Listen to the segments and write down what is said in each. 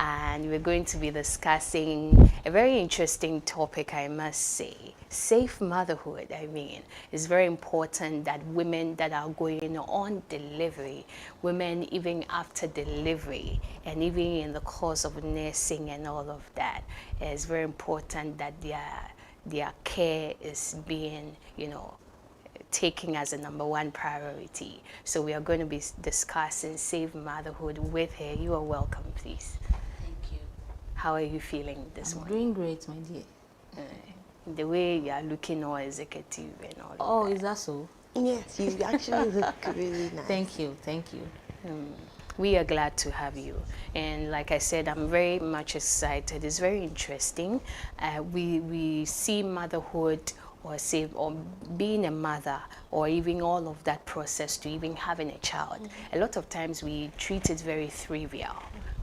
and we're going to be discussing a very interesting topic, I must say. Safe motherhood. I mean, it's very important that women that are going on delivery, women even after delivery, and even in the course of nursing and all of that, it's very important that their care is being, taking as a #1 priority. So we are going to be discussing safe motherhood with her. You are welcome, please. Thank you. How are you feeling this morning? Doing great, my dear. The way you are looking all executive and all Oh, of that. is that so? Yes, you actually look really nice. Thank you, thank you. We are glad to have you. And like I said, I'm very much excited. It's very interesting. We see motherhood or being a mother or even all of that process to even having a child. A lot of times we treat it very trivial.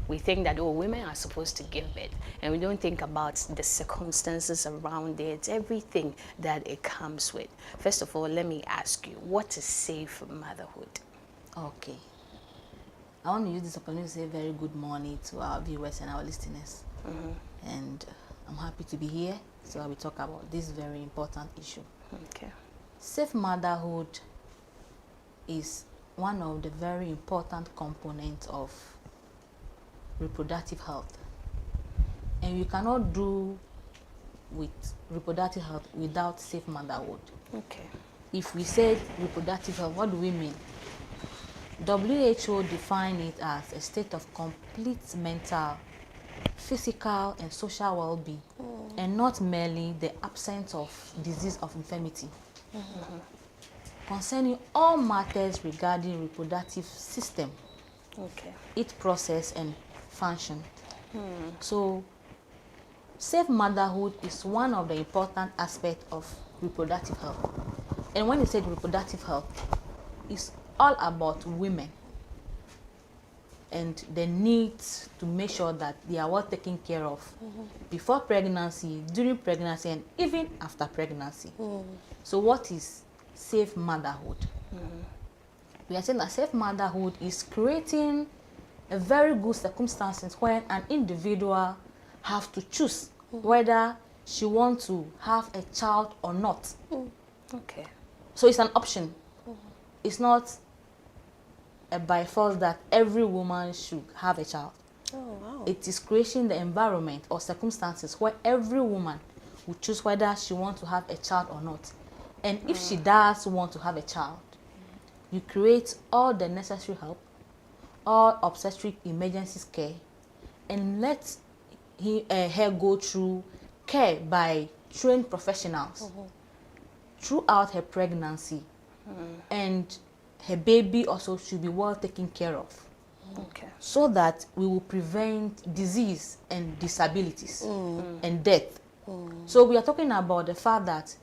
We think that, oh, women are supposed to give birth, and we don't think about the circumstances around it, everything that it comes with. First of all, let me ask you, what is safe motherhood? Okay. I want to use this opportunity to say very good morning to our viewers and our listeners. And I'm happy to be here so I will talk about this very important issue. Okay. Safe motherhood is one of the very important components of reproductive health. And you cannot do with reproductive health without safe motherhood. Okay. If we say reproductive health, what do we mean? WHO defines it as a state of complete mental, physical, and social well-being, and not merely the absence of disease of infirmity. Concerning all matters regarding reproductive system, Okay. its process and function. So, safe motherhood is one of the important aspects of reproductive health. And when you say reproductive health, it's all about women and the need to make sure that they are well taken care of before pregnancy, during pregnancy, and even after pregnancy. So what is safe motherhood? We are saying that safe motherhood is creating a very good circumstances when an individual have to choose whether she wants to have a child or not. Okay. So it's an option. It's not a by force that every woman should have a child. Oh, wow. It is creating the environment or circumstances where every woman will choose whether she wants to have a child or not. And if she does want to have a child, you create all the necessary help, all obstetric emergency care, and let her go through care by trained professionals throughout her pregnancy. And her baby also should be well taken care of, Okay. so that we will prevent disease and disabilities and death. So we are talking about the fact that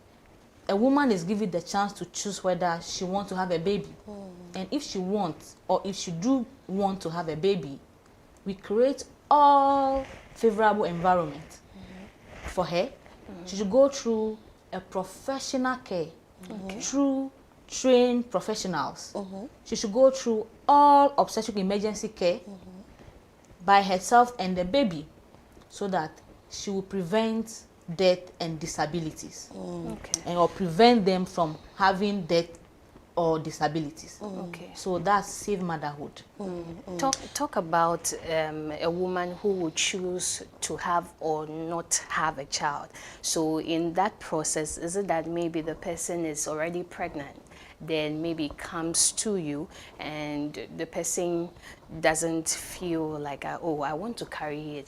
a woman is given the chance to choose whether she wants to have a baby. And if she wants, or if she do want to have a baby, we create all favorable environment for her. She should go through a professional care through trained professionals. She should go through all obstetric emergency care by herself and the baby, so that she will prevent death and disabilities, Okay. and or prevent them from having death or disabilities. Okay. So that's safe motherhood. Talk about a woman who would choose to have or not have a child. So in that process, is it that maybe the person is already pregnant, then maybe comes to you and the person doesn't feel like, oh, I want to carry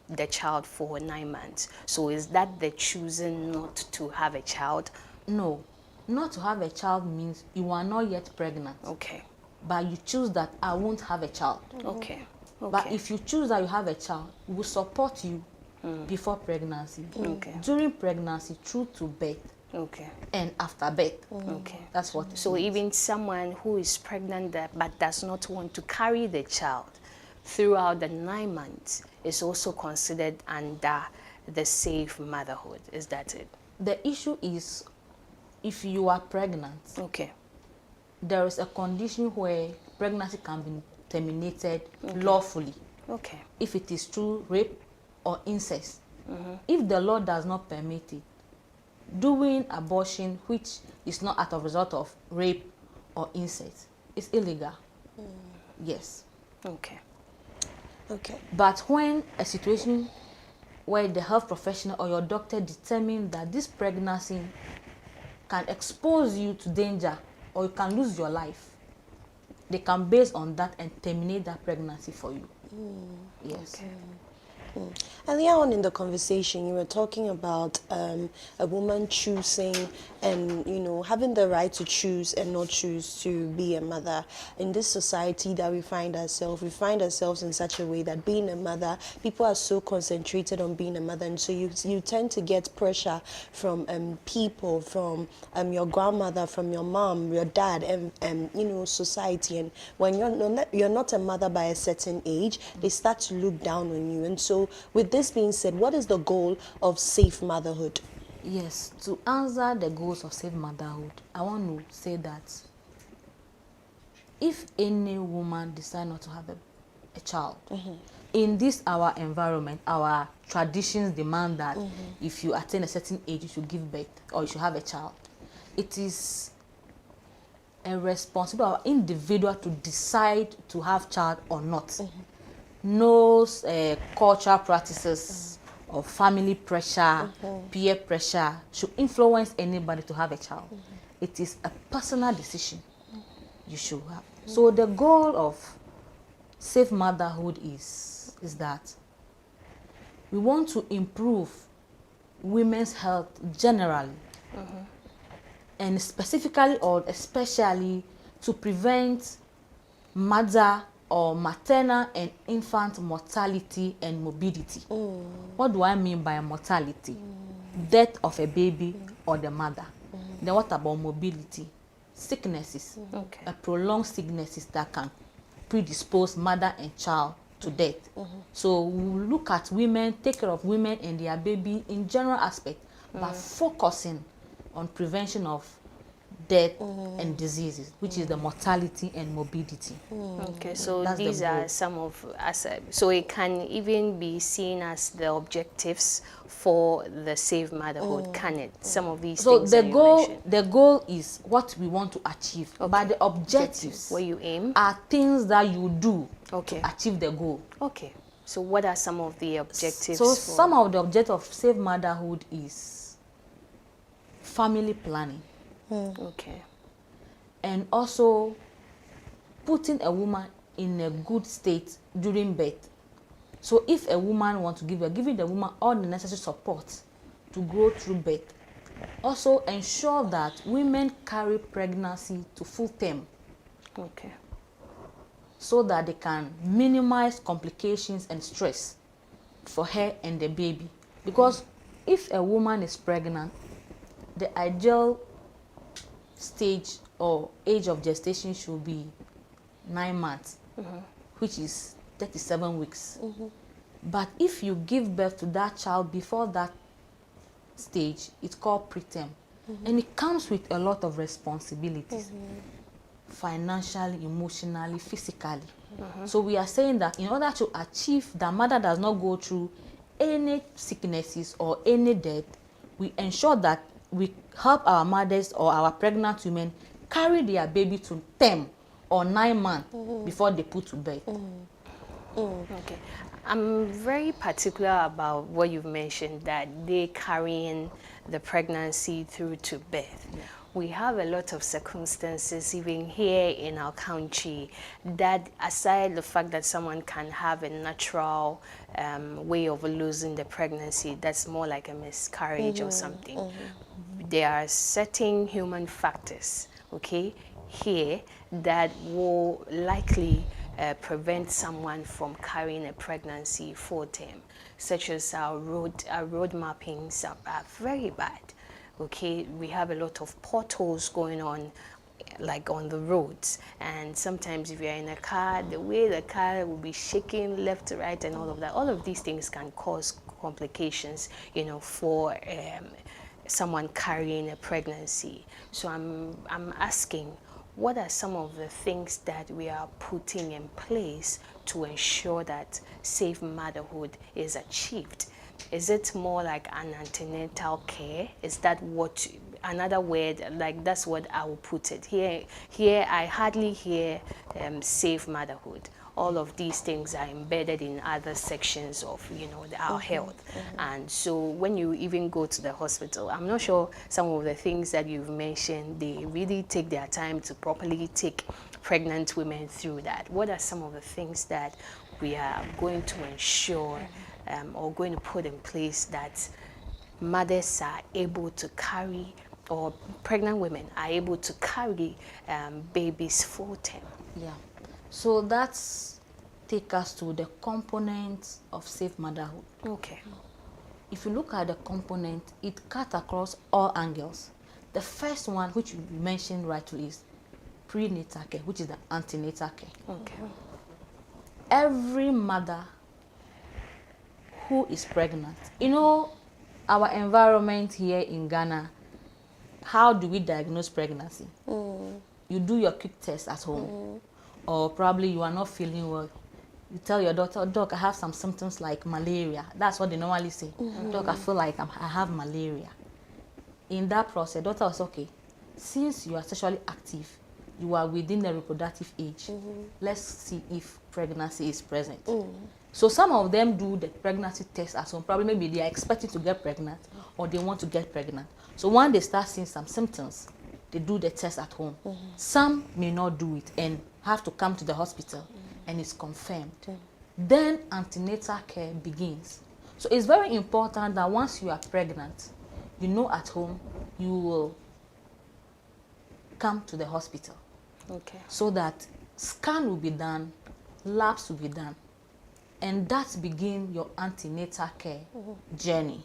the child for 9 months. So is that the choosing not to have a child? No, not to have a child means you are not yet pregnant, Okay. but you choose that I won't have a child. Okay. Okay. But if you choose that you have a child, we will support you before pregnancy, Okay. during pregnancy, through to birth, Okay. and after birth. Okay. That's what it So means. even someone who is pregnant but does not want to carry the child throughout the 9 months is also considered under the safe motherhood. Is that it? The issue is, if you are pregnant, Okay. there is a condition where pregnancy can be terminated lawfully. Okay. if it is through rape or incest. If the law does not permit it, doing abortion which is not as a result of rape or incest is illegal. Yes. Okay. Okay. But when a situation where the health professional or your doctor determine that this pregnancy can expose you to danger or you can lose your life, they can base on that and terminate that pregnancy for you. Yes. Okay. Earlier on in the conversation, you were talking about a woman choosing and, you know, having the right to choose and not choose to be a mother. In this society that we find ourselves in such a way that being a mother, people are so concentrated on being a mother, and so you tend to get pressure from people, from your grandmother, from your mom, your dad, and you know, society. And when you're not a mother by a certain age, they start to look down on you. And so, with this being said, what is the goal of safe motherhood? Yes, to answer the goals of safe motherhood, I want to say that if any woman decide not to have a child, in this our environment, our traditions demand that if you attain a certain age, you should give birth or you should have a child. It is a responsibility of an individual to decide to have child or not. No cultural practices or family pressure, peer pressure should influence anybody to have a child. It is a personal decision you should have. So the goal of safe motherhood is that we want to improve women's health generally, and specifically or especially to prevent mother or maternal and infant mortality and morbidity. What do I mean by mortality? Death of a baby or the mother. Then what about morbidity? Sicknesses, Okay. prolonged sicknesses that can predispose mother and child to death. So we look at women, take care of women and their baby in general aspect, but focusing on prevention of death and diseases, which is the mortality and morbidity. Okay, so That's the these are goal. some of so it can even be seen as the objectives for the safe motherhood, can it? Some of these So things the that you goal, mentioned. the goal is what we want to achieve, but the objectives Where you aim. are things that you do Okay. to achieve the goal. Okay. So what are some of the objectives? So for, some of the objectives of safe motherhood is family planning, Okay. and also putting a woman in a good state during birth. So if a woman wants to give birth, giving the woman all the necessary support to grow through birth. Also ensure that women carry pregnancy to full term Okay. so that they can minimize complications and stress for her and the baby. Because if a woman is pregnant, the ideal stage or age of gestation should be 9 months, which is 37 weeks. But if you give birth to that child before that stage, it's called preterm. And it comes with a lot of responsibilities, financially, emotionally, physically. So we are saying that in order to achieve that mother does not go through any sicknesses or any death, we ensure that we help our mothers or our pregnant women carry their baby to term or 9 months before they put to bed. Okay. I'm very particular about what you've mentioned, that they carrying the pregnancy through to birth. We have a lot of circumstances even here in our country that, aside the fact that someone can have a natural way of losing the pregnancy, that's more like a miscarriage or something. There are certain human factors, okay, here that will likely prevent someone from carrying a pregnancy full term, such as our road mappings are very bad. Okay, we have a lot of potholes going on, like on the roads, and sometimes if you're in a car, the way the car will be shaking left to right and all of that, all of these things can cause complications, you know, for someone carrying a pregnancy. So I'm asking, what are some of the things that we are putting in place to ensure that safe motherhood is achieved? Is it more like an antenatal care? Is that what, another word, like that's what I will put it. Here I hardly hear safe motherhood. All of these things are embedded in other sections of, our health. And so when you even go to the hospital, I'm not sure some of the things that you've mentioned, they really take their time to properly take pregnant women through that. What are some of the things that we are going to ensure or going to put in place that mothers are able to carry, or pregnant women are able to carry babies full term? Yeah. So that's take us to the components of safe motherhood. Okay. If you look at the component, it cuts across all angles. The first one, which you mentioned rightly, is prenatal care, which is the antenatal care. Okay. Every mother who is pregnant, our environment here in Ghana, how do we diagnose pregnancy? You do your quick test at home, or probably you are not feeling well. You tell your doctor, oh, doc, I have some symptoms like malaria. That's what they normally say. Doc, I feel like I have malaria. In that process, doctor was okay. Since you are sexually active, you are within the reproductive age, let's see if pregnancy is present. So some of them do the pregnancy test at home. Probably maybe they are expecting to get pregnant or they want to get pregnant. So when they start seeing some symptoms, they do the test at home. Some may not do it and have to come to the hospital and it's confirmed. Then antenatal care begins. So it's very important that once you are pregnant, at home, you will come to the hospital. Okay. So that scan will be done, labs will be done, and that begin your antenatal care journey.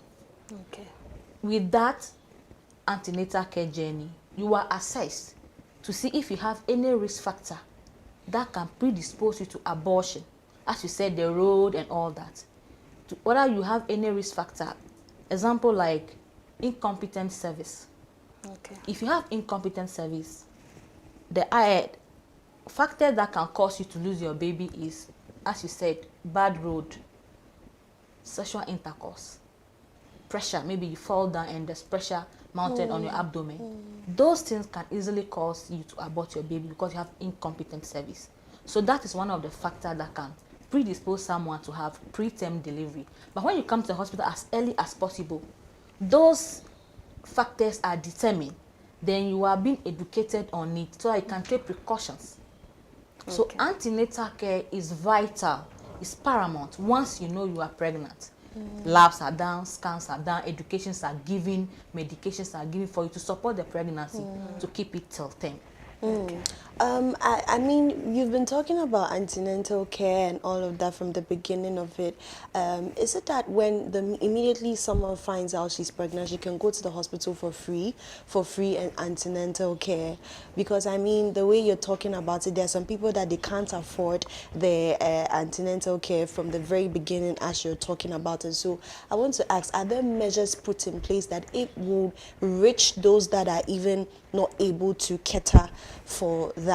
Okay. With that antenatal care journey, you are assessed to see if you have any risk factor that can predispose you to abortion. As you said, the road and all that. Whether you have any risk factor, example like incompetent service. Okay. If you have incompetent service, the factor that can cause you to lose your baby is, as you said, bad road, sexual intercourse, pressure. Maybe you fall down and there's pressure mounted on your abdomen. Those things can easily cause you to abort your baby because you have incompetent service. So that is one of the factors that can predispose someone to have preterm delivery. But when you come to the hospital as early as possible, those factors are determined. Then you are being educated on it so you can take precautions. Okay. So antenatal care is vital, it's paramount once you know you are pregnant. Labs are done, scans are done, educations are given, medications are given for you to support the pregnancy to keep it till term. Okay. I mean, you've been talking about antenatal care and all of that from the beginning of it. Is it that when immediately someone finds out she's pregnant, she can go to the hospital for free and antenatal care? Because I mean, the way you're talking about it, there are some people that they can't afford their antenatal care from the very beginning as you're talking about it. So I want to ask, are there measures put in place that it will reach those that are even not able to cater for that?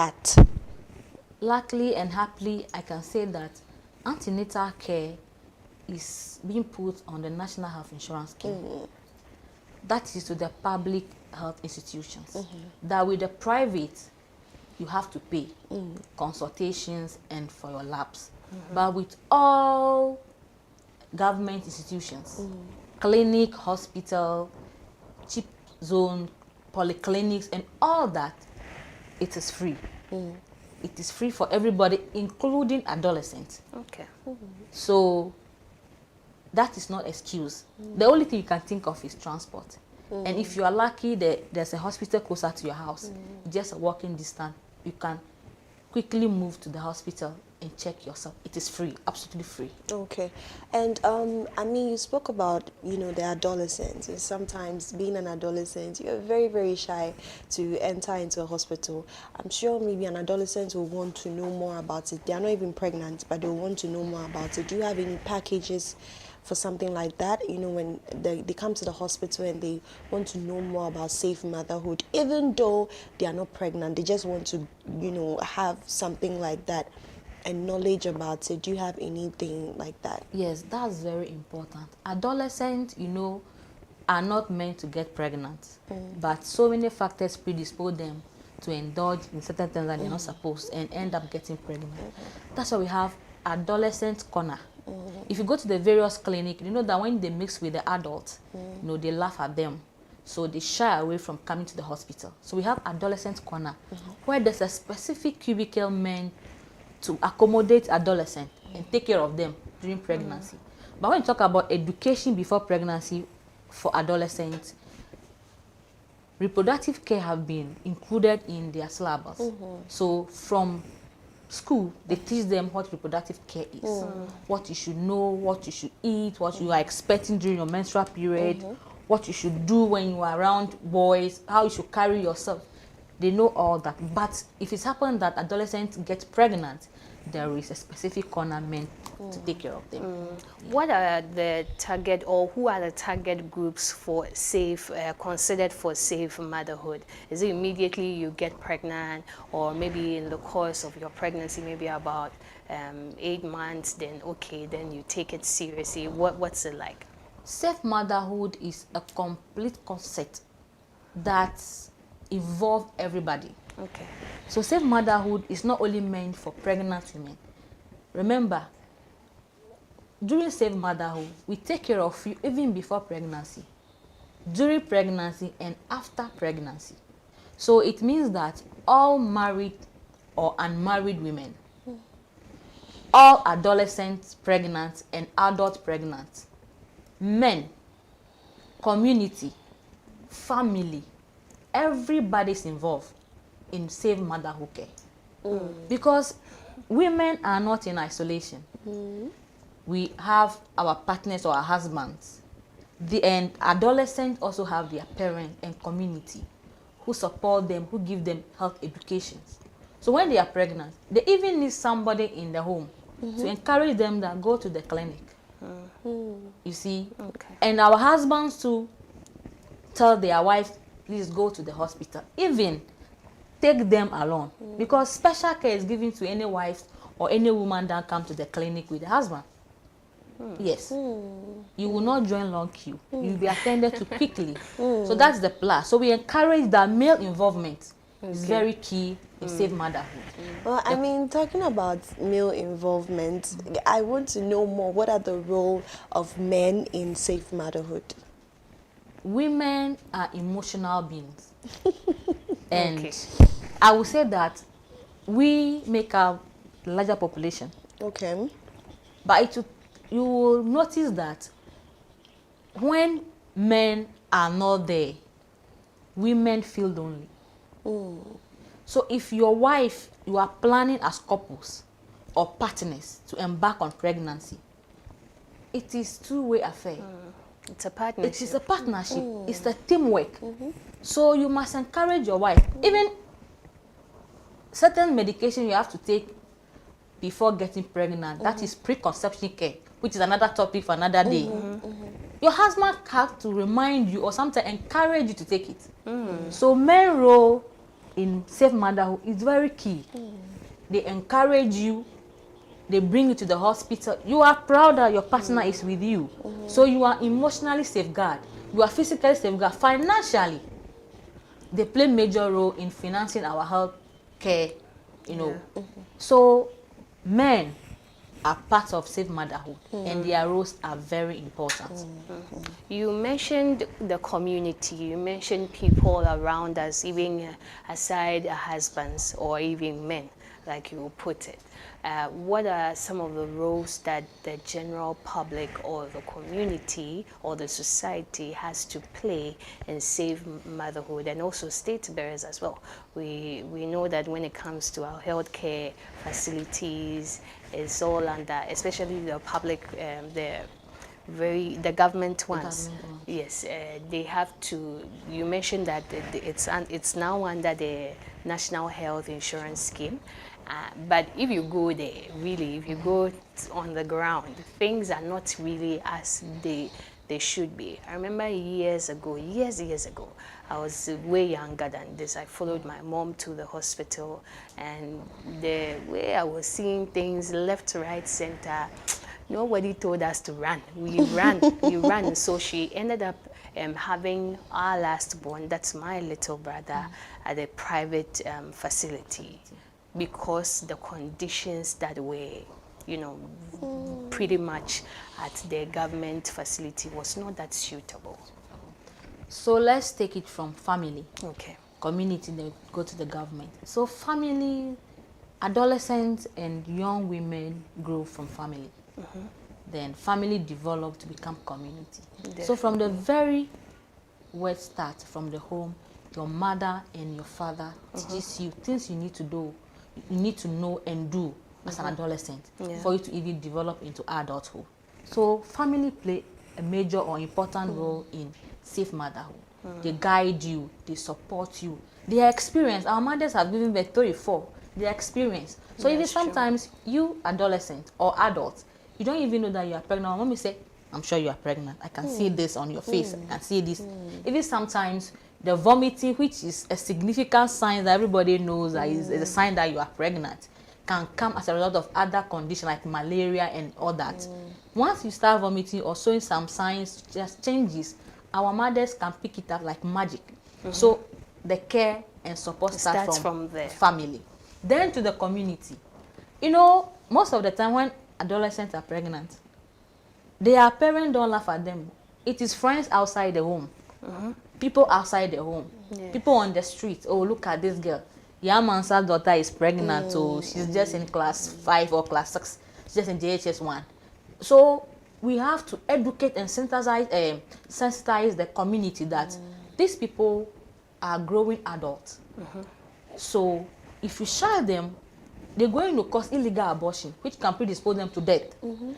Luckily and happily, I can say that antenatal care is being put on the National Health Insurance Scheme. That is to the public health institutions. That with the private, you have to pay consultations and for your labs. But with all government institutions, clinic, hospital, cheap zone, polyclinics and all that, it is free. It is free for everybody, including adolescents. Okay. So that is not excuse. The only thing you can think of is transport. And if you are lucky that there's a hospital closer to your house, just a walking distance, you can quickly move to the hospital and check yourself. It is free, absolutely free. Okay. And I mean, you spoke about, the adolescents. And sometimes being an adolescent, you're very, very shy to enter into a hospital. I'm sure maybe an adolescent will want to know more about it. They are not even pregnant, but they will want to know more about it. Do you have any packages for something like that. You know, when they come to the hospital and they want to know more about safe motherhood, even though they are not pregnant, they just want to, you know, have something like that and knowledge about it. Do you have anything like that? Yes, that's very important. Adolescents, you know, are not meant to get pregnant, but so many factors predispose them to indulge in certain things that they're not supposed and end up getting pregnant. That's why we have adolescent corner. If you go to the various clinic, you know that when they mix with the adults, you know, they laugh at them. So they shy away from coming to the hospital. So we have adolescent corner, where there's a specific cubicle meant to accommodate adolescents and take care of them during pregnancy. But when you talk about education before pregnancy for adolescents, reproductive care have been included in their syllabus. So from school, they teach them what reproductive care is, what you should know, what you should eat, what you are expecting during your menstrual period, what you should do when you are around boys, how you should carry yourself. They know all that. But if it's happened that adolescents get pregnant, there is a specific corner meant to take care of them. What are the target, or who are the target groups for safe, considered for safe motherhood? Is it immediately you get pregnant, or maybe in the course of your pregnancy, maybe about 8 months, then okay, then you take it seriously? What's it like? Safe motherhood is a complete concept that involves everybody. Okay. So safe motherhood is not only meant for pregnant women. Remember, during safe motherhood, we take care of you even before pregnancy, during pregnancy, and after pregnancy. So it means that all married or unmarried women, all adolescents pregnant and adult pregnant, men, community, family, everybody's involved in safe motherhood care. Because women are not in isolation. We have our partners or our husbands. And adolescents also have their parents and community who support them, who give them health education. So when they are pregnant, they even need somebody in the home to encourage them that go to the clinic. You see? Okay. And our husbands too tell their wives, please go to the hospital. Even take them along, because special care is given to any wife or any woman that come to the clinic with the husband. Yes. You will not join long queue. You will be attended to quickly. So that's the plus. So we encourage that male involvement is very key in safe motherhood. Well, I mean, talking about male involvement, I want to know more. What are the role of men in safe motherhood? Women are emotional beings. And Okay. I would say that we make a larger population. Okay. But you will notice that when men are not there, women feel lonely. So if your wife, you are planning as couples or partners to embark on pregnancy, it is two-way affair. It's a partnership. It is a partnership. It's a teamwork. So you must encourage your wife. Even certain medication you have to take before getting pregnant, that is preconception care, which is another topic for another day. Your husband has to remind you or sometimes encourage you to take it. So men's role in safe motherhood is very key. They encourage you, they bring you to the hospital. You are proud that your partner is with you. So you are emotionally safeguarded. You are physically safeguarded. Financially, they play major role in financing our health care, you know. So men are part of safe motherhood, and their roles are very important. You mentioned the community, you mentioned people around us, even aside husbands or even men, like you put it. What are some of the roles that the general public or the community or the society has to play in safe motherhood, and also state bearers as well? We know that when it comes to our healthcare facilities, it's all under, especially the public, the government ones. Yes, they have to. You mentioned that it's now under the National Health Insurance Scheme, But if you go there, really, if you go on the ground, things are not really as they should be. I remember years ago, years ago, I was way younger than this. I followed my mom to the hospital, and the way I was seeing things left, right, center, nobody told us to run. We ran, we ran. So she ended up having our last born, that's my little brother, at a private facility, because the conditions that were, pretty much at the government facility was not that suitable. So let's take it from family, Okay. community, then go to the government. So family, adolescents and young women grow from family. Then family develop to become community. So from the very word start, from the home, your mother and your father teaches you things you need to do, you need to know and do as an adolescent for you to even develop into adulthood. So family play a major or important role in safe motherhood. They guide you, they support you. Their experience, our mothers have given birth 34, their experience. So even sometimes you adolescent or adults, you don't even know that you are pregnant. Mommy say, I'm sure you are pregnant. I can see this on your face. I can see this. Even sometimes the vomiting, which is a significant sign that everybody knows that is a sign that you are pregnant, can come as a result of other conditions like malaria and all that. Once you start vomiting or showing some signs, just changes, our mothers can pick it up like magic. So the care and support starts from the family. Then to the community. Most of the time when adolescents are pregnant, their parents don't laugh at them. It is friends outside the home, people outside the home, people on the street. Oh, look at this girl. Yaman's daughter is pregnant, so she's just in class 5 or class 6. She's just in JHS 1. So we have to educate and sensitize the community that these people are growing adults. So if you shy them, they're going to cause illegal abortion, which can predispose them to death.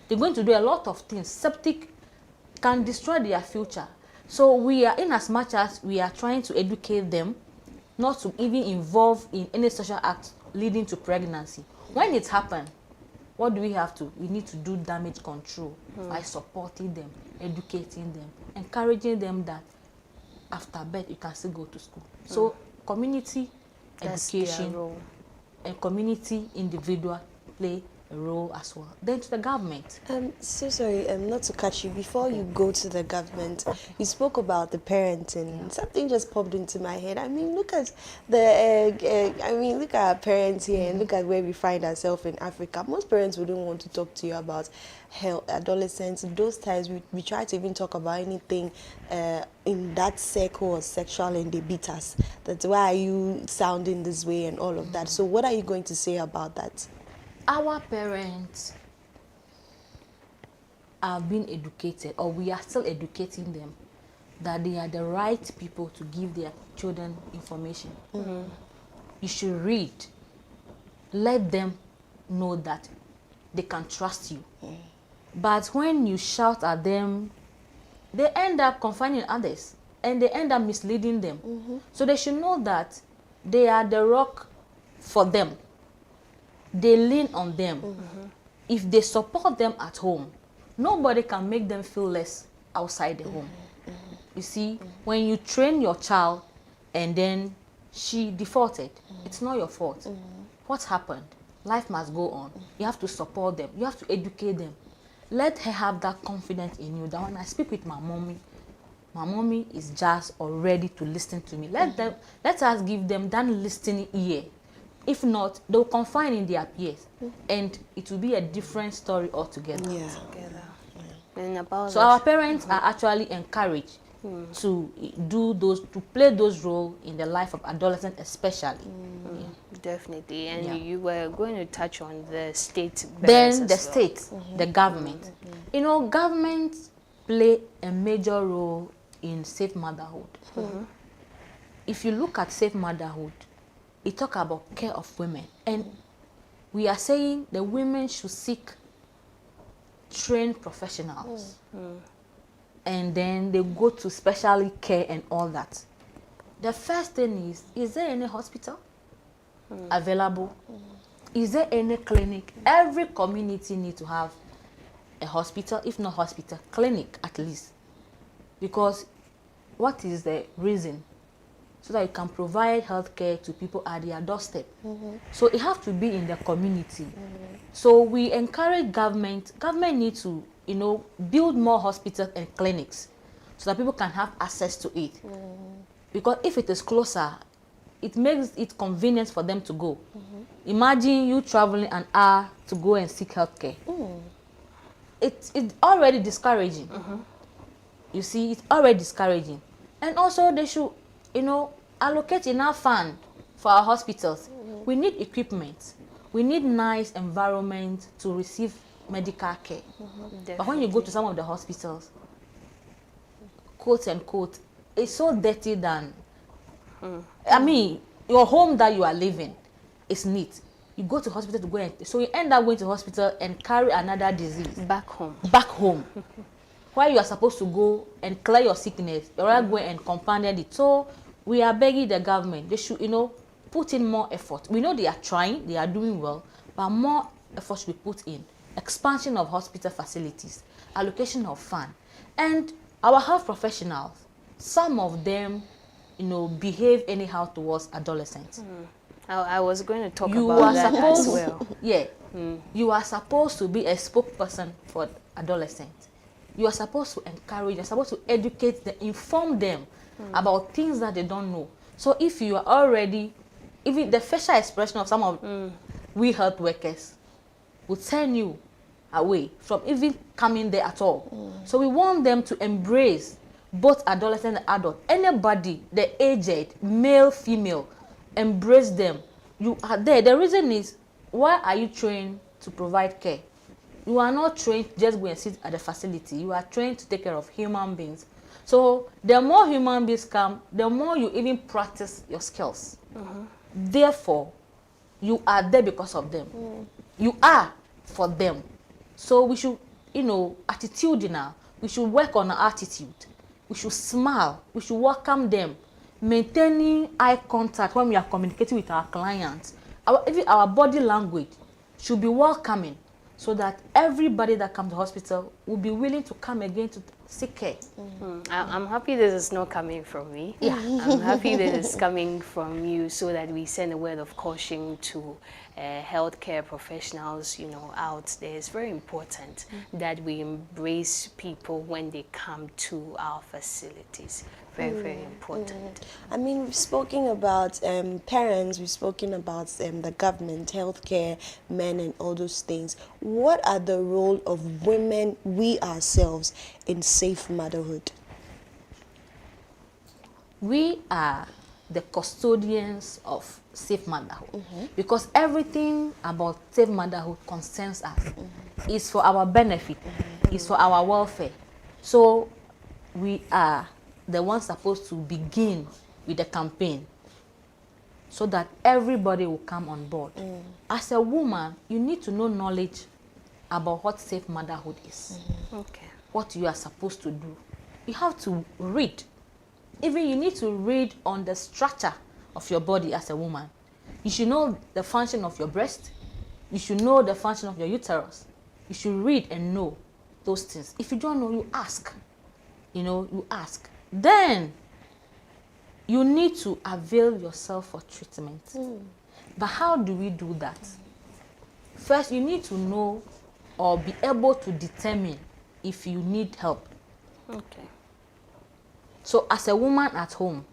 They're going to do a lot of things. Septic can destroy their future. So we are, in as much as we are trying to educate them, not to even involve in any social act leading to pregnancy. When it happens, what do we have to? We need to do damage control by supporting them, educating them, encouraging them that after birth you can still go to school. So community education and community individual play a role as well. Then to the government. So sorry, not to catch you. Before you go to the government, you spoke about the parenting. Something just popped into my head. I mean, look at look at our parents here and look at where we find ourselves in Africa. Most parents wouldn't want to talk to you about health, adolescents. Those times we try to even talk about anything in that circle or sexual, and they beat us. That's why are you sounding this way and all of that. So what are you going to say about that? Our parents have been educated, or we are still educating them, that they are the right people to give their children information. You should read. Let them know that they can trust you. But when you shout at them, they end up confining others and they end up misleading them. So they should know that they are the rock for them. They lean on them. If they support them at home, nobody can make them feel less outside the home. You see, when you train your child and then she defaulted, it's not your fault. What happened? Life must go on. You have to support them. You have to educate them. Let her have that confidence in you that when I speak with my mommy is just already to listen to me. Let us give them that listening ear. If not, they'll confine in their peers, and it will be a different story altogether. So our parents are actually encouraged to play those roles in the life of adolescents, especially. Definitely, and you were going to touch on the state. Then the state, the government. Governments play a major role in safe motherhood. If you look at safe motherhood, it talk about care of women, and we are saying the women should seek trained professionals, and then they go to specialty care and all that. The first thing is there any hospital available? is there any clinic? Every community needs to have a hospital, if not hospital, clinic at least. Because what is the reason? So that you can provide healthcare to people at their doorstep. So it has to be in the community. So we encourage government needs to, you know, build more hospitals and clinics so that people can have access to it. Because if it is closer, it makes it convenient for them to go. Imagine you traveling an hour to go and seek healthcare. It's already discouraging. You see, it's already discouraging. And also they should, you know, allocate enough fund for our hospitals. We need equipment. We need nice environment to receive medical care. But when you go to some of the hospitals, quote unquote, it's so dirty than, I mean, your home that you are living is neat. You go to hospital to go and, so you end up going to hospital and carry another disease. Back home. Back home. Where you are supposed to go and clear your sickness, you're not going and compounded it. So we are begging the government, they should, you know, put in more effort. We know they are trying, they are doing well, but more effort should be put in. Expansion of hospital facilities, allocation of funds. And our health professionals, some of them, you know, behave anyhow towards adolescents. I was going to talk about that as well. Yeah. You are supposed to be a spokesperson for adolescents. You are supposed to encourage, you're supposed to educate them, inform them about things that they don't know. So if you are already, even the facial expression of some of we health workers will turn you away from even coming there at all. So we want them to embrace both adolescent and adult. Anybody, the aged, male, female, embrace them. You are there. The reason is, why are you trained to provide care? You are not trained to just go and sit at the facility. You are trained to take care of human beings. So the more human beings come, the more you even practice your skills. Therefore, you are there because of them. You are for them. So we should, you know, attitudinal. We should work on our attitude. We should smile. We should welcome them. Maintaining eye contact when we are communicating with our clients. Even our body language should be welcoming, so that everybody that comes to hospital will be willing to come again to seek care. I'm happy this is not coming from me. Yeah. I'm happy this is coming from you, so that we send a word of caution to healthcare professionals, you know, out there. It's very important that we embrace people when they come to our facilities. Very, very important. I mean, we've spoken about parents, we've spoken about the government, healthcare, men, and all those things. What are the role of women, we ourselves, in safe motherhood? We are the custodians of safe motherhood, because everything about safe motherhood concerns us. It's for our benefit, it's for our welfare. So we are the ones supposed to begin with the campaign, so that everybody will come on board. As a woman, you need to know knowledge about what safe motherhood is. Okay. What you are supposed to do. You have to read. Even you need to read on the structure of your body as a woman. You should know the function of your breast. You should know the function of your uterus. You should read and know those things. If you don't know, you ask. You know, you ask. Then you need to avail yourself for treatment. But how do we do that? First, you need to know or be able to determine if you need help. Okay. So as a woman at home,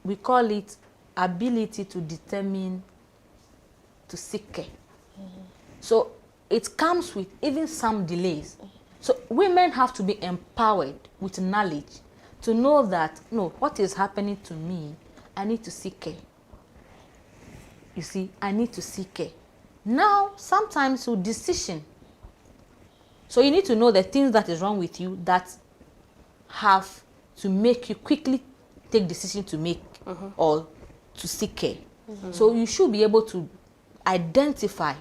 we call it ability to determine to seek care. So it comes with even some delays. So women have to be empowered with knowledge to know that, no, what is happening to me, I need to seek care. You see, I need to seek care. Now, sometimes with decision. So you need to know the things that is wrong with you that have to make you quickly take decision to make or to seek care. So you should be able to identify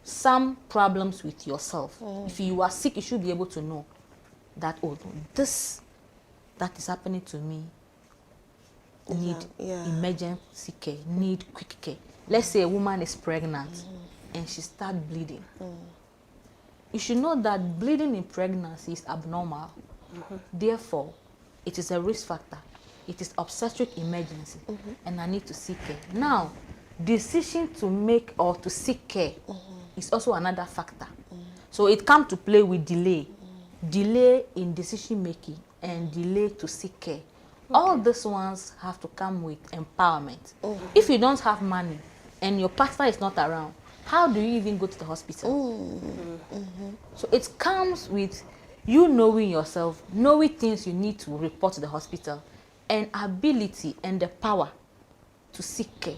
some problems with yourself. If you are sick, you should be able to know that, oh, no, this that is happening to me need emergency care, need quick care. Let's say a woman is pregnant and she starts bleeding. You should know that bleeding in pregnancy is abnormal. Therefore, it is a risk factor. It is obstetric emergency, and I need to seek care. Now, decision to make or to seek care is also another factor. So it comes to play with delay. Delay in decision making and delay to seek care. All these ones have to come with empowerment. If you don't have money and your partner is not around, how do you even go to the hospital? So it comes with you knowing yourself, knowing things you need to report to the hospital, and ability and the power to seek care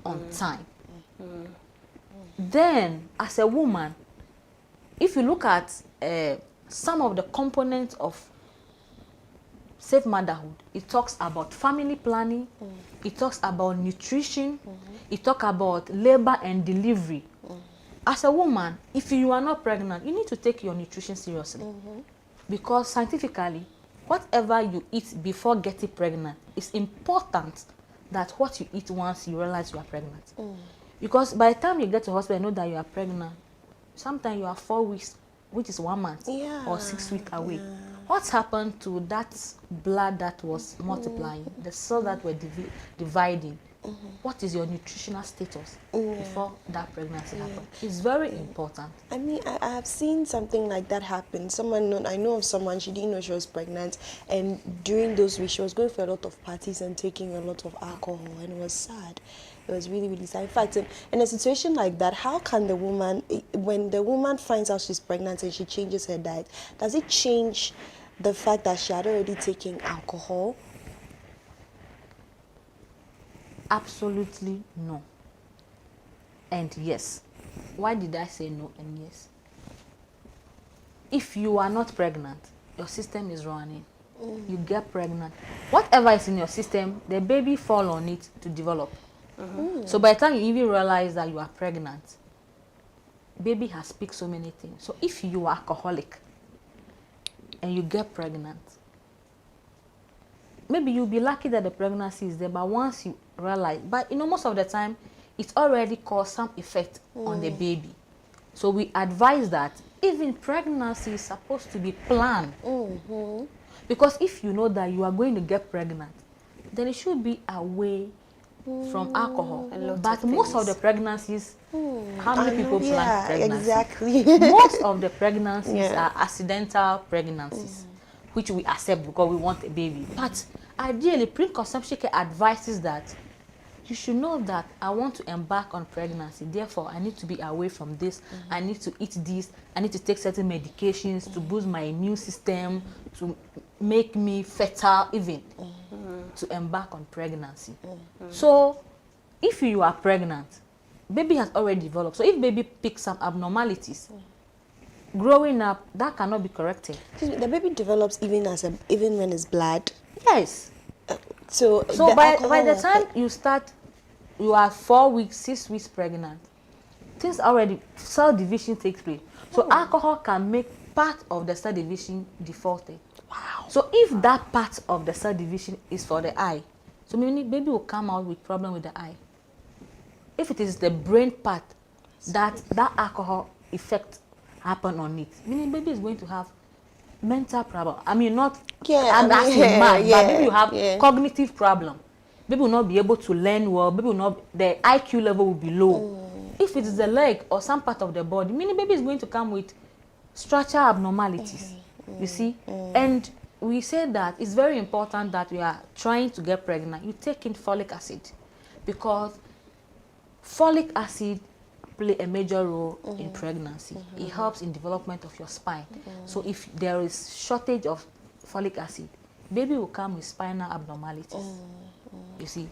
on time. Then, as a woman, if you look at some of the components of safe motherhood, it talks about family planning, it talks about nutrition, it talks about labor and delivery. As a woman, if you are not pregnant, you need to take your nutrition seriously. Because scientifically, whatever you eat before getting pregnant is important that what you eat once you realize you are pregnant. Because by the time you get to hospital and know that you are pregnant, sometimes you are 4 weeks, which is 1 month, or 6 weeks away. What happened to that blood that was multiplying, the cells that were dividing? What is your nutritional status before that pregnancy happened? It's very important. I mean, I have seen something like that happen. I know of someone, she didn't know she was pregnant, and during those weeks she was going for a lot of parties and taking a lot of alcohol, and it was sad. It was really, really sad. In fact, in a situation like that, how can the woman, when the woman finds out she's pregnant and she changes her diet, does it change the fact that she had already taken alcohol? Absolutely no. And yes. Why did I say no and yes? If you are not pregnant, your system is running. You get pregnant. Whatever is in your system, the baby fall on it to develop. So by the time you even realize that you are pregnant, baby has picked so many things. So if you are alcoholic and you get pregnant, maybe you'll be lucky that the pregnancy is there, but once you realize, but most of the time, it's already caused some effect on the baby. So we advise that even pregnancy is supposed to be planned. Because if you know that you are going to get pregnant, then it should be away from alcohol. But most of the pregnancies, how many people plan pregnancy? Exactly. Most of the pregnancies are accidental pregnancies, which we accept because we want a baby. But ideally, preconception care advises that you should know that I want to embark on pregnancy. Therefore, I need to be away from this. I need to eat this. I need to take certain medications to boost my immune system, to make me fertile even, to embark on pregnancy. So, if you are pregnant, baby has already developed. So, if baby picks some abnormalities, growing up, that cannot be corrected. The baby develops even when it's blood. Yes. So by the time you start, you are 4 weeks, 6 weeks pregnant, things already, cell division takes place. So alcohol can make part of the cell division defaulted. Wow. So if that part of the cell division is for the eye, so meaning baby will come out with problem with the eye. If it is the brain part, that alcohol effect happen on it, meaning baby is going to have mental problem. I mean, not mad, but maybe you have cognitive problem. Baby will not be able to learn well. Baby will not, the IQ level will be low. If it is the leg or some part of the body, meaning baby is going to come with structural abnormalities. You see, and we say that it's very important that we are trying to get pregnant. You take in folic acid, because folic acid play a major role in pregnancy. It helps in development of your spine. So if there is shortage of folic acid, baby will come with spinal abnormalities. You see,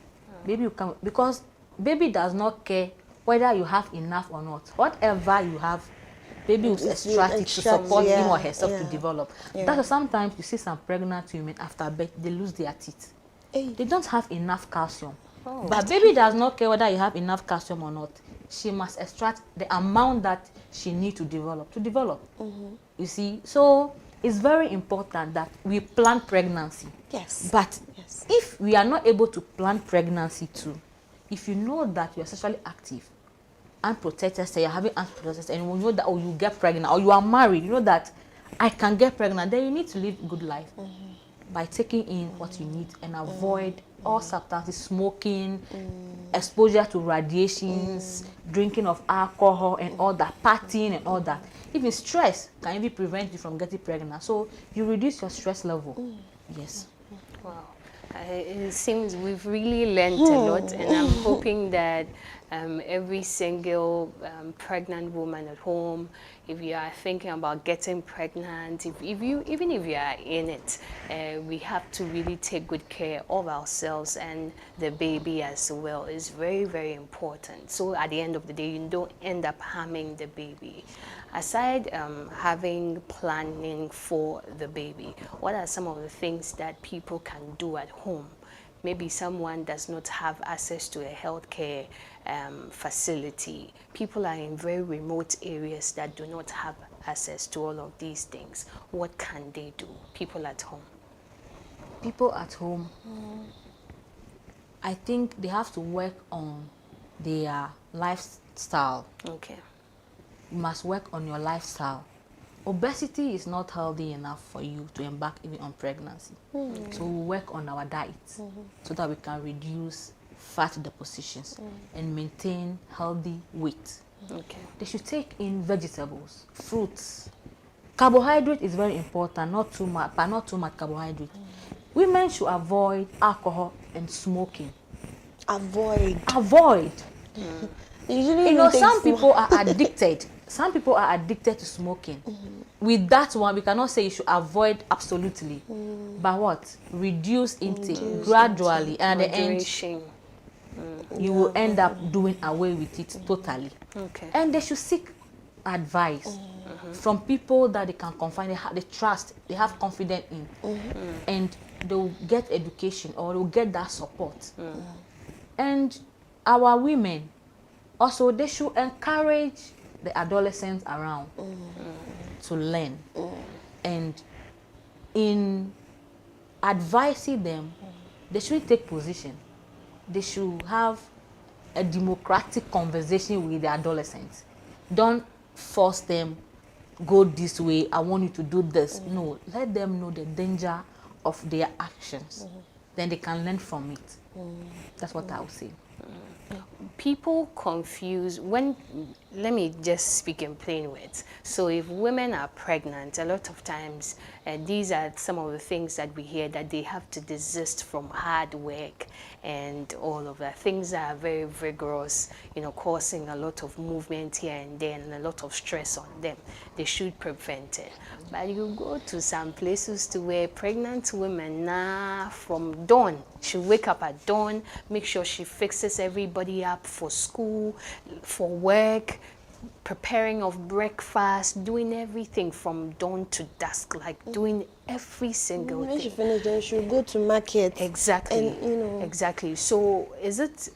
baby will come, because baby does not care whether you have enough or not. Whatever you have, baby will extract it to support him or herself to develop. That's why sometimes you see some pregnant women after birth, they lose their teeth. They don't have enough calcium. But baby does not care whether you have enough calcium or not. She must extract the amount that she needs to develop. You see, so it's very important that we plan pregnancy. Yes. But if we are not able to plan pregnancy too, if you know that you're sexually active, unprotected, say you're having unprotected, and you know that, oh, you get pregnant, or you are married, you know that I can get pregnant, then you need to live a good life by taking in what you need and avoid all substances, smoking, exposure to radiations, drinking of alcohol and all that, partying and all that. Even stress can even prevent you from getting pregnant. So you reduce your stress level. Yes. Wow. It seems we've really learned a lot, and I'm hoping that every single pregnant woman at home, if you are thinking about getting pregnant, even if you are in it, we have to really take good care of ourselves and the baby as well. It's very, very important. So at the end of the day, you don't end up harming the baby. Aside having planning for the baby, what are some of the things that people can do at home? Maybe someone does not have access to a healthcare facility. People are in very remote areas that do not have access to all of these things. What can they do? People at home. People at home, I think they have to work on their lifestyle. Okay. You must work on your lifestyle. Obesity is not healthy enough for you to embark even on pregnancy. So we work on our diets so that we can reduce fat depositions and maintain healthy weight. Okay. They should take in vegetables, fruits. Carbohydrate is very important, not too much, but not too much carbohydrate. Women should avoid alcohol and smoking. Avoid. You know, some people are addicted. Some people are addicted to smoking. With that one, we cannot say you should avoid absolutely. But what? Reduce intake gradually, and at the end, you will end up doing away with it totally. Okay. And they should seek advice from people that they can confide, they trust, they have confidence in, and they'll get education or they'll get that support. And our women also, they should encourage the adolescents around to learn, and in advising them, they should take position. They should have a democratic conversation with the adolescents. Don't force them, go this way, I want you to do this. No, let them know the danger of their actions. Then they can learn from it. That's what I would say. People confuse when, let me just speak in plain words. So if women are pregnant, a lot of times these are some of the things that we hear, that they have to desist from hard work and all of that. Things are very vigorous, you know, causing a lot of movement here and there and a lot of stress on them. They should prevent it. But you go to some places to where pregnant women from dawn, she wake up at dawn, make sure she fixes everybody up for school, for work, preparing of breakfast, doing everything from dawn to dusk, like doing every single When thing. she finishes, then she'll go to market. Exactly. And, you know. Exactly. So is it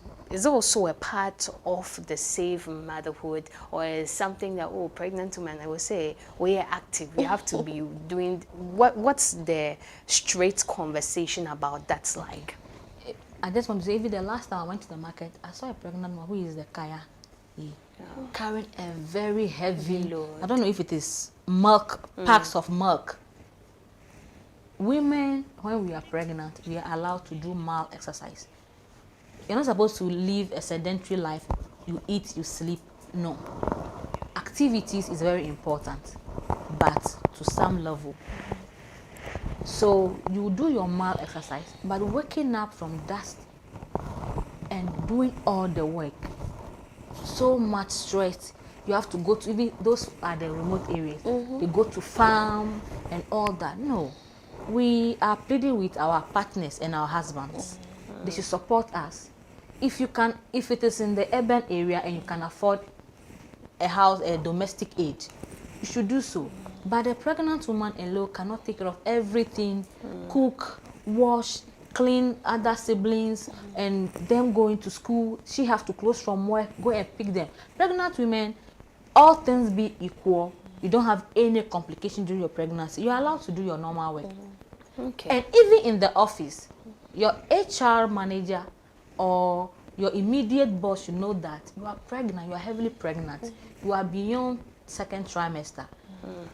also a part of the safe motherhood, or is something that, oh, pregnant women, I would say, we are active, we have to be doing, what's the straight conversation about that's like? I just want to say, even the last time I went to the market, I saw a pregnant woman who is the kaya, carrying a very heavy load. I don't know if it is milk, packs of milk. Women, when we are pregnant, we are allowed to do mild exercise. You're not supposed to live a sedentary life. You eat, you sleep. No. Activities is very important, but to some level. So you do your mild exercise, but waking up from dusk and doing all the work, so much stress. You have to go to, even those are the remote areas. They go to farm and all that. No. We are pleading with our partners and our husbands. They should support us. If you can, if it is in the urban area and you can afford a house, a domestic aid, you should do so. But a pregnant woman alone cannot take care of everything, cook, wash, clean other siblings, and them going to school. She has to close from work, go and pick them. Pregnant women, all things be equal, you don't have any complication during your pregnancy, you're allowed to do your normal work. Okay. And even in the office, your HR manager or your immediate boss should know that you are pregnant, you are heavily pregnant, you are beyond second trimester.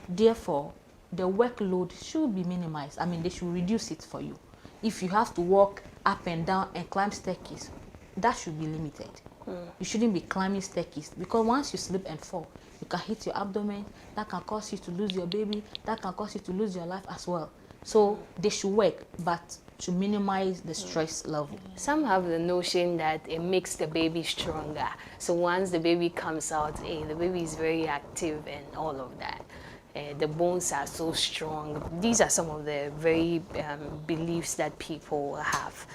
Therefore, the workload should be minimized. I mean, they should reduce it for you. If you have to walk up and down and climb staircase, that should be limited. You shouldn't be climbing staircase, because once you slip and fall, you can hit your abdomen. That can cause you to lose your baby. That can cause you to lose your life as well. So they should work, but to minimize the stress level. Some have the notion that it makes the baby stronger. So once the baby comes out, the baby is very active and all of that. The bones are so strong. These are some of the very beliefs that people have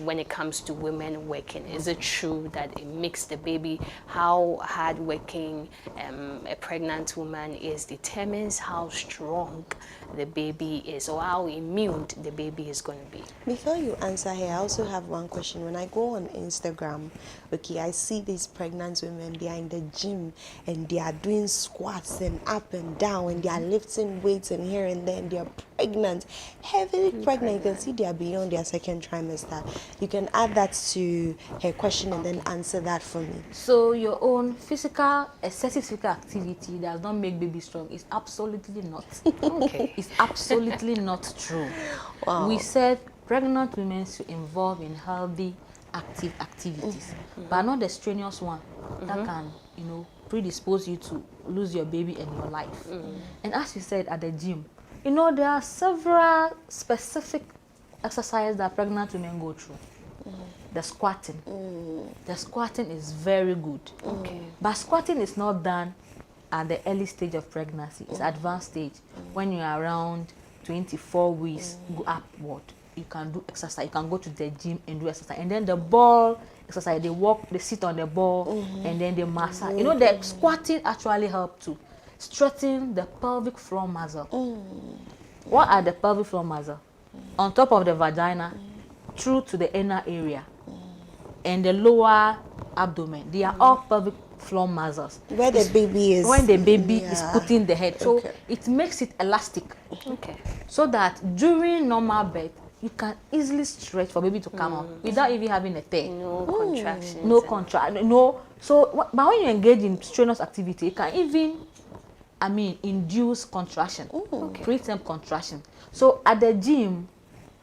when it comes to women working. Is it true that it makes the baby, how hardworking a pregnant woman is determines how strong the baby is, or how immune the baby is going to be? Before you answer here, I also have one question. When I go on Instagram, okay, I see these pregnant women, they are in the gym and they are doing squats and up and down and they are lifting weights and here and there, and they are pregnant, heavily pregnant. You can see they are beyond their second trimester. You can add that to her question and then answer that for me. So your own excessive physical activity does not make baby strong. It's absolutely not. Okay. It's absolutely not true. Wow. We said pregnant women should involve in healthy, active activities, but not the strenuous one that can, predispose you to lose your baby and your life. And as you said at the gym, there are several specific exercises that pregnant women go through. The squatting. The squatting is very good. Okay. But squatting is not done at the early stage of pregnancy. It's advanced stage. When you are around 24 weeks, go upward. You can do exercise. You can go to the gym and do exercise. And then the ball exercise, they walk, they sit on the ball, and then they massage. The squatting actually helps to strengthen the pelvic floor muscle. What are the pelvic floor muscle? On top of the vagina, through to the inner area, and the lower abdomen. They are all pelvic floor muscles. Where the baby is. When the baby is putting the head. So it makes it elastic. Okay. So that during normal birth, you can easily stretch for baby to come out without even having a tear. No contractions. No contraction. No. So, but when you engage in strenuous activity, it can even, induce contraction, preterm contraction. So at the gym,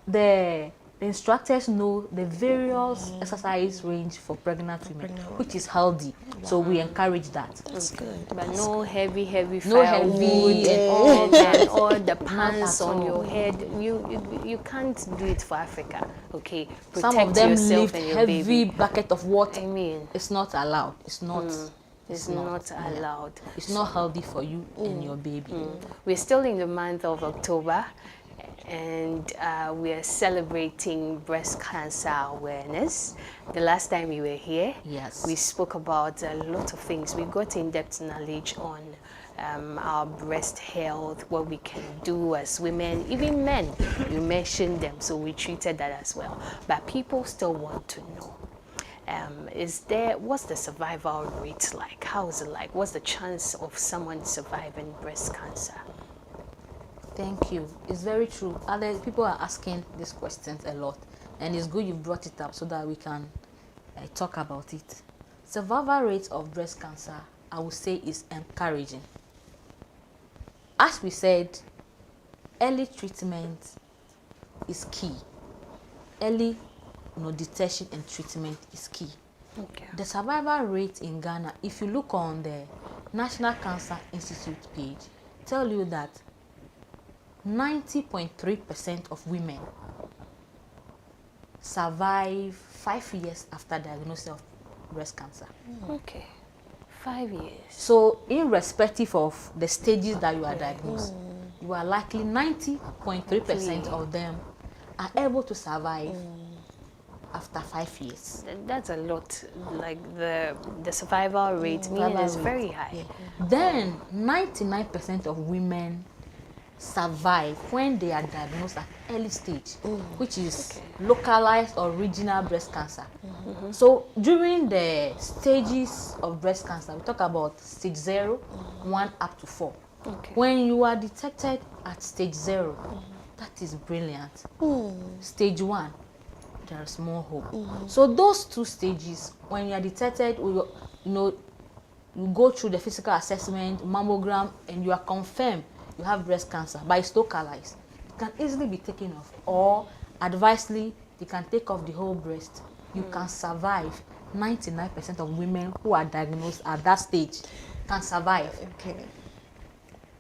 the instructors know the various exercise range for pregnant women, which is healthy. So we encourage that. That's good. But no heavy No firewood heavy and all that, and all the pants at on all. your head. You can't do it for Africa. Okay. Protect Some of them yourself lift and your heavy baby. bucket of water. I mean, It's not allowed. It's not. it's not allowed. It's not healthy for you and your baby. We're still in the month of October, and we are celebrating breast cancer awareness. The last time we were here, Yes. we spoke about a lot of things. We got in-depth knowledge on our breast health, what we can do as women, even men. You mentioned them, so we treated that as well. But people still want to know. What's the survival rate like? How is it like? What's the chance of someone surviving breast cancer? Thank you. It's very true. Other people are asking these questions a lot, and it's good you brought it up so that we can talk about it. Survival rate of breast cancer, I would say, is encouraging. As we said, early treatment is key. Early detection and treatment is key. Okay. The survival rate in Ghana, if you look on the National Cancer Institute page, tell you that 90.3% of women survive 5 years after diagnosis of breast cancer. Okay. 5 years. So, irrespective of the stages that you are diagnosed, you are likely 90.3% of them are able to survive after 5 years. That's a lot. Like the survival rate, meaning is very high. Then 99% of women survive when they are diagnosed at early stage, which is localized or regional breast cancer. So during the stages of breast cancer, we talk about stage 0, 1 up to 4. Okay. When you are detected at stage 0, that is brilliant. Stage 1, there is more hope. So those 2 stages, when you are detected, you go through the physical assessment, mammogram, and you are confirmed you have breast cancer, but it's localized. It can easily be taken off, or advisedly, you can take off the whole breast. You can survive. 99% of women who are diagnosed at that stage can survive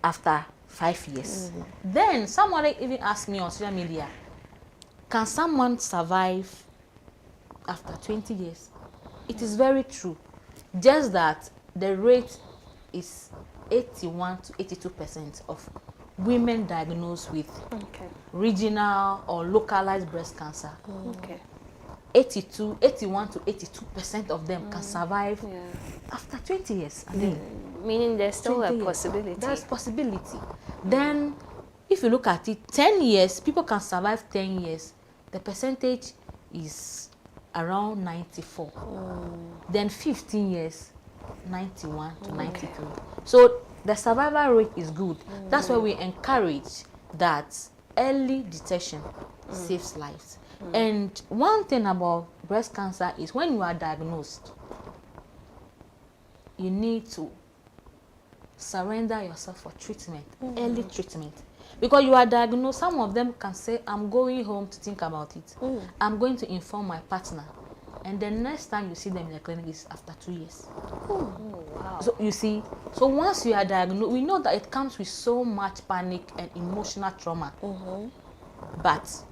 after 5 years. Then someone even asked me on social media, can someone survive after 20 years? It is very true, just that the rate is 81 to 82% of women diagnosed with regional or localized breast cancer. 81 to 82% of them can survive after 20 years. Meaning there's still a possibility. There's possibility. Then, if you look at it, 10 years, people can survive 10 years. The percentage is around 94. Then 15 years, 91 to 93. So the survival rate is good. That's why we encourage that early detection saves lives. And one thing about breast cancer is when you are diagnosed, you need to surrender yourself for treatment, early treatment. Because you are diagnosed, some of them can say, I'm going home to think about it. I'm going to inform my partner. And the next time you see them in the clinic is after 2 years. Wow. So you see, so once you are diagnosed, we know that it comes with so much panic and emotional trauma. But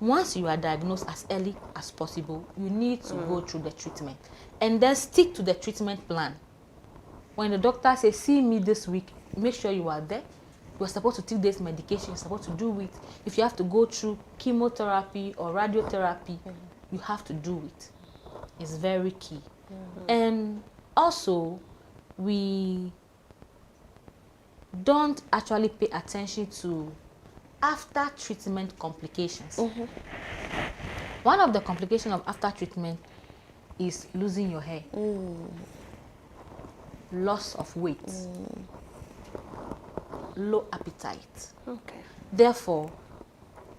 once you are diagnosed as early as possible, you need to go through the treatment. And then stick to the treatment plan. When the doctor says, see me this week, make sure you are there. You are supposed to take this medication, you're supposed to do it. If you have to go through chemotherapy or radiotherapy, you have to do it. It's very key. And also, we don't actually pay attention to after treatment complications. One of the complications of after treatment is losing your hair, loss of weight, low appetite. Therefore,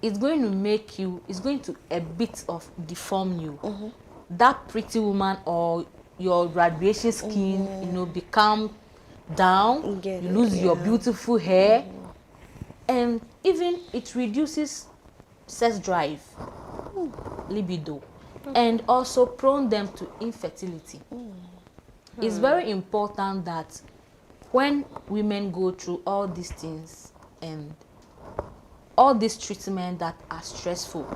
it's going to make you, it's going to a bit of deform you. That pretty woman or your radiation skin, become down. You lose your beautiful hair, and even it reduces sex drive, libido, and also prone them to infertility. It's very important that when women go through all these things and all these treatments that are stressful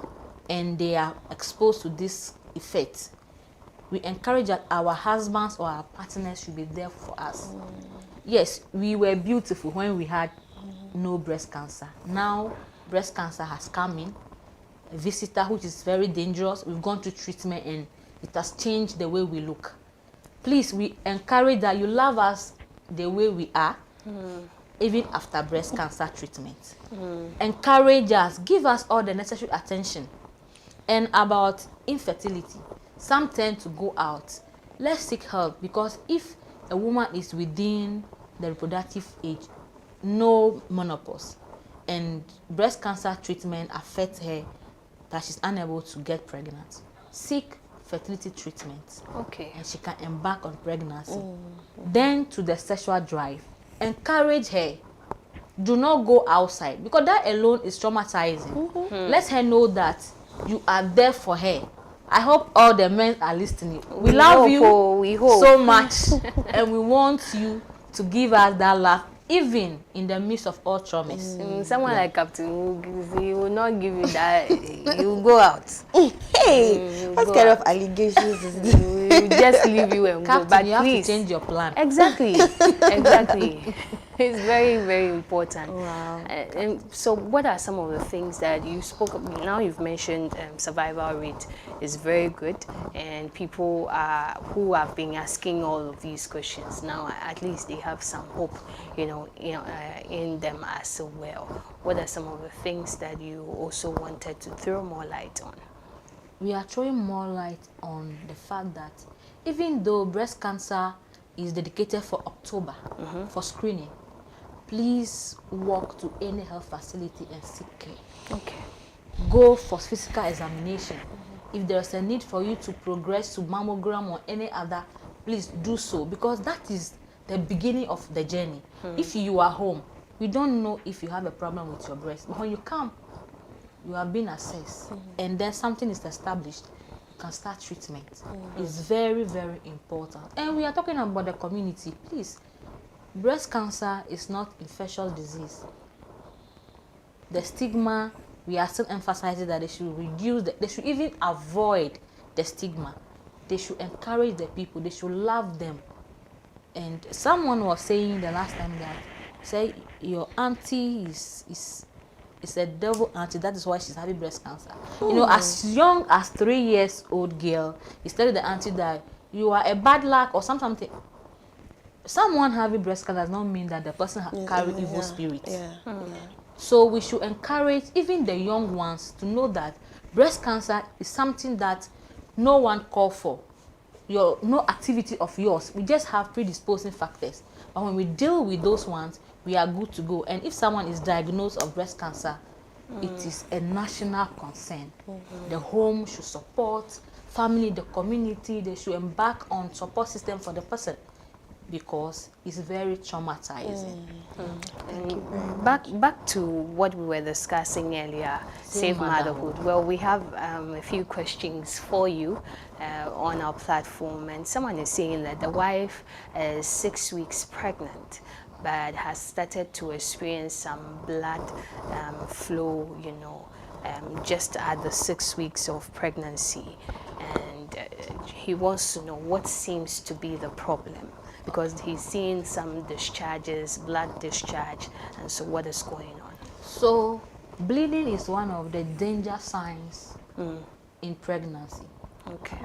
and they are exposed to this effect, we encourage that our husbands or our partners should be there for us. Yes, we were beautiful when we had no breast cancer. Now, breast cancer has come in, a visitor which is very dangerous. We've gone through treatment and it has changed the way we look. Please, we encourage that you love us the way we are, even after breast cancer treatment. Encourage us, give us all the necessary attention. And about infertility, some tend to go out. Let's seek help, because if a woman is within the reproductive age, no menopause, and breast cancer treatment affects her that she's unable to get pregnant, seek fertility treatment. And she can embark on pregnancy. Then to the sexual drive, encourage her. Do not go outside, because that alone is traumatizing. Let her know that you are there for her. I hope all the men are listening. We love you so much, and we want you to give us that love, even in the midst of all traumas. Someone like Captain he will not give you that. You go out. Hey, what kind of allegations is this? He will just leave you and Captain, go. But you have please to change your plan. Exactly. Exactly. It's very, very important. Wow. And so what are some of the things that you spoke about? Now you've mentioned survival rate is very good, and people who have been asking all of these questions now, at least they have some hope, in them as well. What are some of the things that you also wanted to throw more light on? We are throwing more light on the fact that even though breast cancer is dedicated for October for screening, please walk to any health facility and seek care. Go for physical examination. If there's a need for you to progress to mammogram or any other, please do so, because that is the beginning of the journey. If you are home, we don't know if you have a problem with your breast. But when you come, you have been assessed, and then something is established, you can start treatment. It's very, very important. And we are talking about the community. Please, breast cancer is not infectious disease. The stigma, we are still emphasizing that they should reduce, they should even avoid the stigma. They should encourage the people, they should love them. And someone was saying the last time that, say, your auntie is a devil auntie, that is why she's having breast cancer. You know, as young as 3 years old girl, is telling the auntie that you are a bad luck or something. Someone having breast cancer does not mean that the person carry evil spirits. So we should encourage even the young ones to know that breast cancer is something that no one called for. No activity of yours. We just have predisposing factors. But when we deal with those ones, we are good to go. And if someone is diagnosed of breast cancer, it is a national concern. The home should support, family, the community, they should embark on support system for the person, because it's very traumatizing. And back to what we were discussing earlier, safe motherhood. Well, we have a few questions for you on our platform, and someone is saying that the wife is 6 weeks pregnant but has started to experience some blood flow, you know, just at the 6 weeks of pregnancy, and he wants to know what seems to be the problem, because he's seeing some discharges, blood discharge, and so what is going on? So bleeding is one of the danger signs in pregnancy. Okay.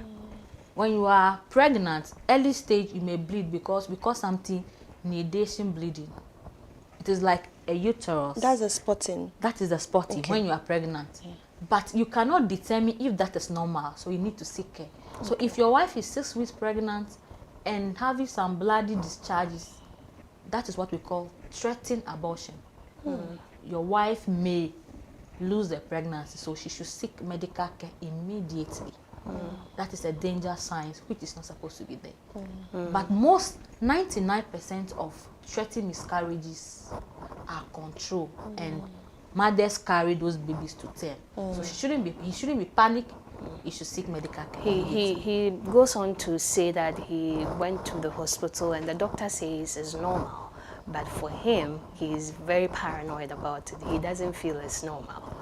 When you are pregnant, early stage, you may bleed because we call something nidation bleeding. It is like a uterus. That's a spotting. That is a spotting when you are pregnant. But you cannot determine if that is normal, so you need to seek care. So if your wife is 6 weeks pregnant and having some bloody discharges, that is what we call threatened abortion. Your wife may lose the pregnancy, so she should seek medical care immediately. That is a danger sign, which is not supposed to be there. But most 99% of threatened miscarriages are controlled, and mothers carry those babies to term. So he shouldn't be panicked. He should seek medical care. He goes on to say that he went to the hospital and the doctor says it's normal, but for him, he's very paranoid about it. He doesn't feel it's normal.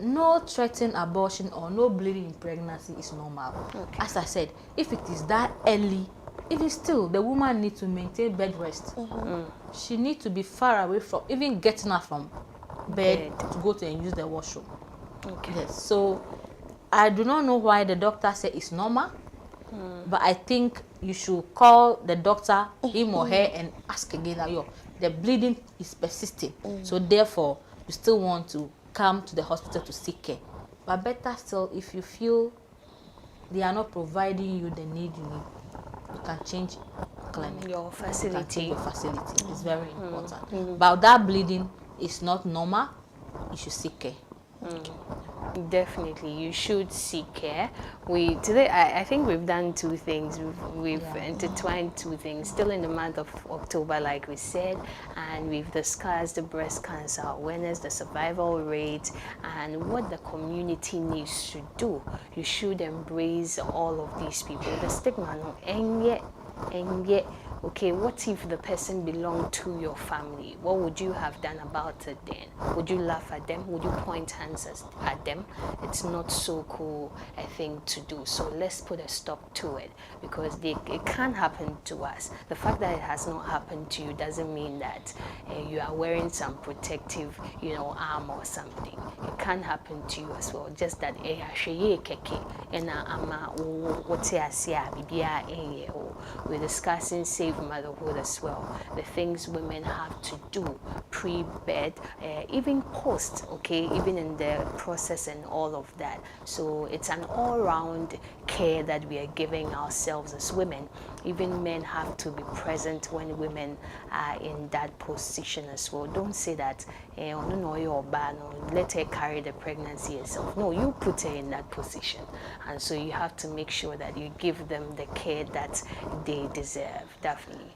No threatened abortion or no bleeding in pregnancy is normal. As I said, if it is that early, even still, the woman needs to maintain bed rest. She needs to be far away from even getting her from bed to go to and use the washroom. Yes. So I do not know why the doctor said it's normal, but I think you should call the doctor, him or her, and ask again that the bleeding is persisting. So therefore, you still want to come to the hospital to seek care. But better still, if you feel they are not providing you the need you need, you can change clinic. Your facility. You can change your facility. It's very important. But that bleeding is not normal. You should seek care. Definitely, you should seek care. Today I think we've done two things. We've intertwined two things. Still in the month of October, like we said, and we've discussed the breast cancer awareness, the survival rate, and what the community needs to do. You should embrace all of these people. The stigma, no, and yet. Okay, what if the person belonged to your family? What would you have done about it then? Would you laugh at them? Would you point hands at them? It's not so cool a thing to do. So let's put a stop to it, because it can happen to us. The fact that it has not happened to you doesn't mean that you are wearing some protective, arm or something. It can happen to you as well. Just that we're discussing safe motherhood as well. The things women have to do pre-bed, even post, even in the process and all of that. So it's an all-round care that we are giving ourselves as women. even men have to be present when women are in that position as well. Don't say that, oh, no, you're bad, no, let her carry the pregnancy herself. No, you put her in that position. And so you have to make sure that you give them the care that they deserve, definitely.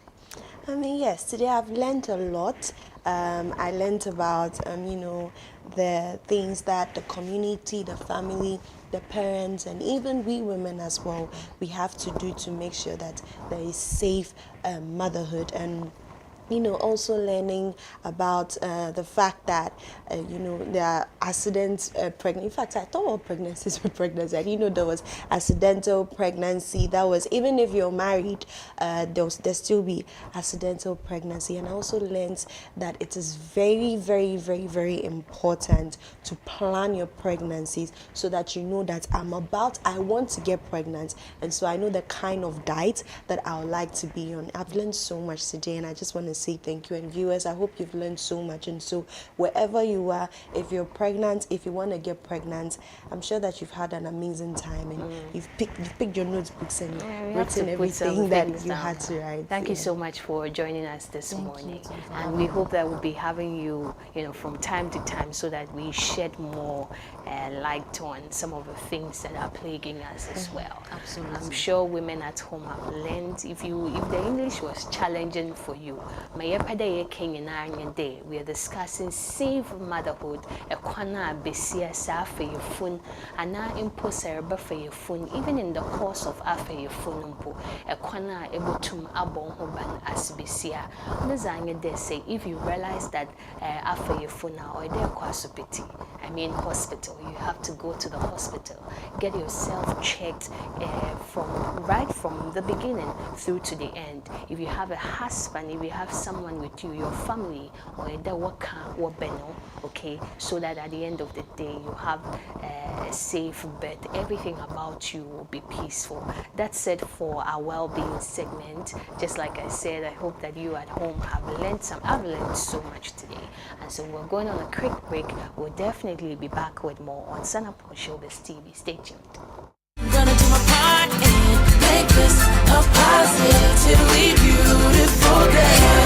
I mean, yes, today I've learned a lot. I learned about, you know, the things that the community, the family, the parents, and even we women as well, we have to do to make sure that there is safe motherhood. And you know, also learning about the fact that, you know, there are accidents pregnant. In fact, I thought all pregnancies were pregnancy. I didn't know there was accidental pregnancy. That was, even if you're married, there still be accidental pregnancy. And I also learned that it is very, very, very, very important to plan your pregnancies so that you know that I want to get pregnant. And so I know the kind of diet that I would like to be on. I've learned so much today, and I just want to say thank you. And viewers, I hope you've learned so much. And so wherever you are, if you're pregnant, if you want to get pregnant, I'm sure that you've had an amazing time, and you've picked your notebooks and written everything that you had to write. Thank you so much for joining us this morning, and we hope that we'll be having you, you know, from time to time, so that we shed more light on some of the things that are plaguing us as well. Absolutely. I'm sure women at home have learned. If the English was challenging for you, we are discussing safe motherhood, a kwana besia safe your phone, and now impose for your phone, even in the course of after your phone, a kwana able to abon hoban as besia. They say if you realize that after your phone or there kwasupiti, I mean hospital, you have to go to the hospital, get yourself checked right from the beginning through to the end. If you have a husband, if you have someone with you, your family, or a worker or beno, okay, so that at the end of the day you have a safe birth, everything about you will be peaceful. That's it for our well-being segment. Just like I said, I hope that you at home have learned I've learned so much today. And so we're going on a quick break. We'll definitely be back with more on Sunup on Shobiz TV. Stay tuned. Gonna do my part and make this a positively beautiful day.